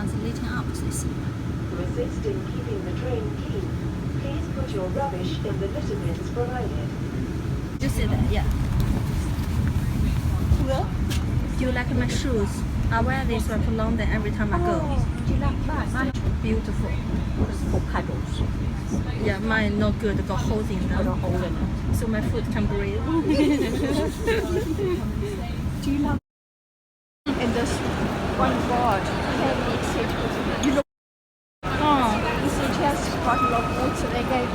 cars lighting up this. To assist in keeping the train clean, please put your rubbish in the litter bins provided. You see that? Yeah. Well, Do you like my shoes? I wear this one to London every time I go. do you like that? Mine Beautiful. is for paddles. Yeah, mine not good. Got holes in Got a them, hole in it. so my foot can breathe. Do you love in this one board? You look, Oh, you suggest bottle of water they gave.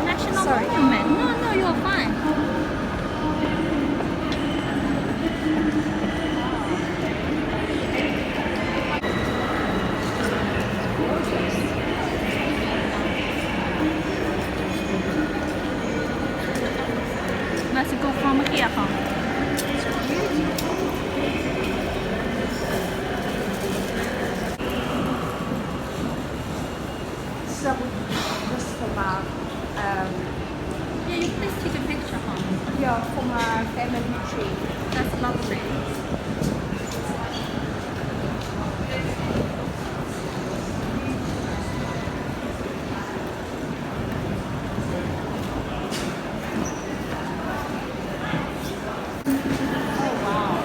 national Sorry. monument. No, you're fine. Let's go from here, huh? So this for my Yeah, you please take a picture, huh? yeah, for my family tree. That's lovely. Oh wow.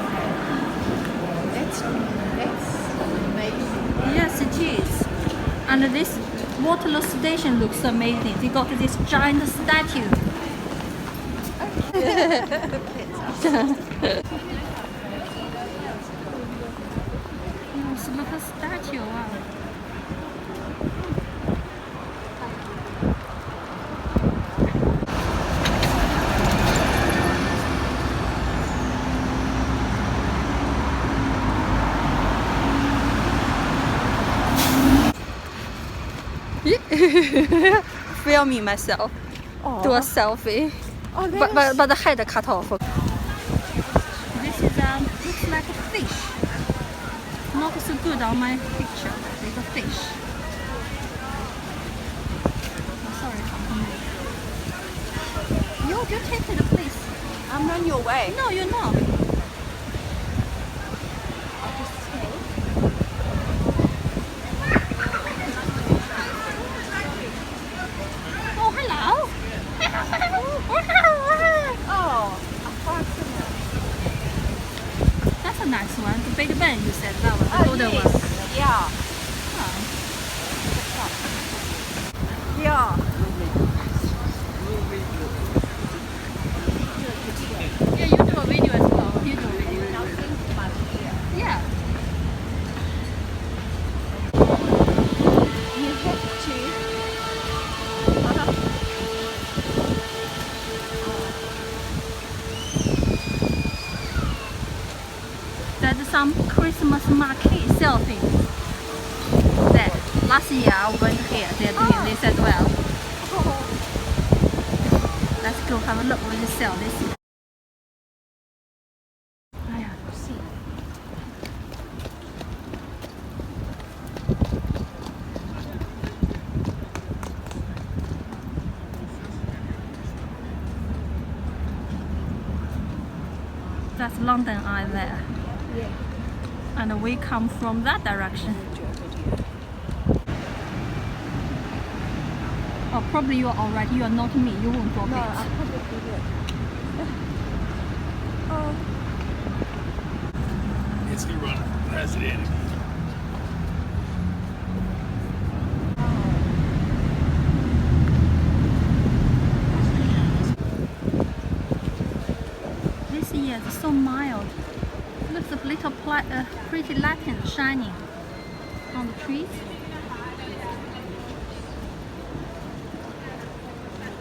That's amazing. Yes, it is. And this Waterloo station looks amazing. They got this giant statue. Yes, look at statue. Wow. Filming myself. Do a selfie. Oh, But the head cut off. This is looks like a fish. Not so good on my picture. It's a fish. Oh, sorry, you take it, please. I'm on your way. No, you're not. Oh, hello. Oh, I can't see it. That's a nice one. The Big Ben, you said that one. The Oh, golden yes. one. Yeah. Oh. Yeah. Yeah, you do a video as well. You do a video. Yeah. You have to. There's some Christmas market sale thing. There. Last year I went here. They're doing this as well. Let's go have a look what they sell this year. Oh, yeah, see. That's London Eye there. Yeah. And we come from that direction. Oh, probably you are alright. You are not me. You won't drop No, it. I probably will. Oh. It's the run for president. This year is so mild. Looks a little pretty Latin shining on the trees.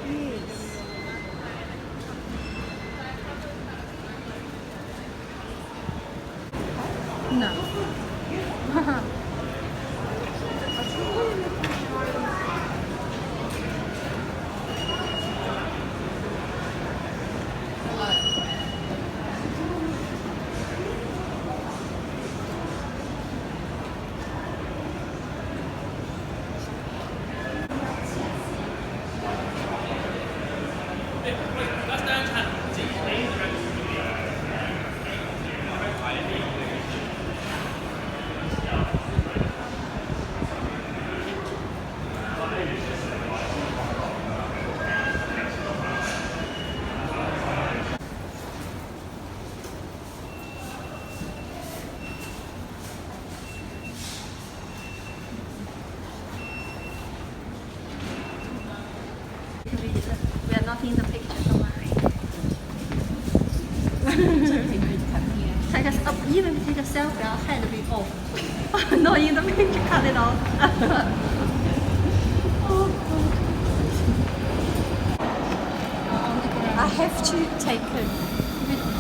Yes. No. Take a, even take a selfie, our head will be off. No, in the picture, cut it off. I have to take a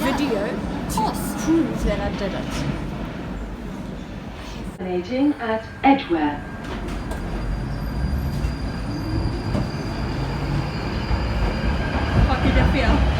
video to prove that I did it. Terminating at Edgware. How did it feel?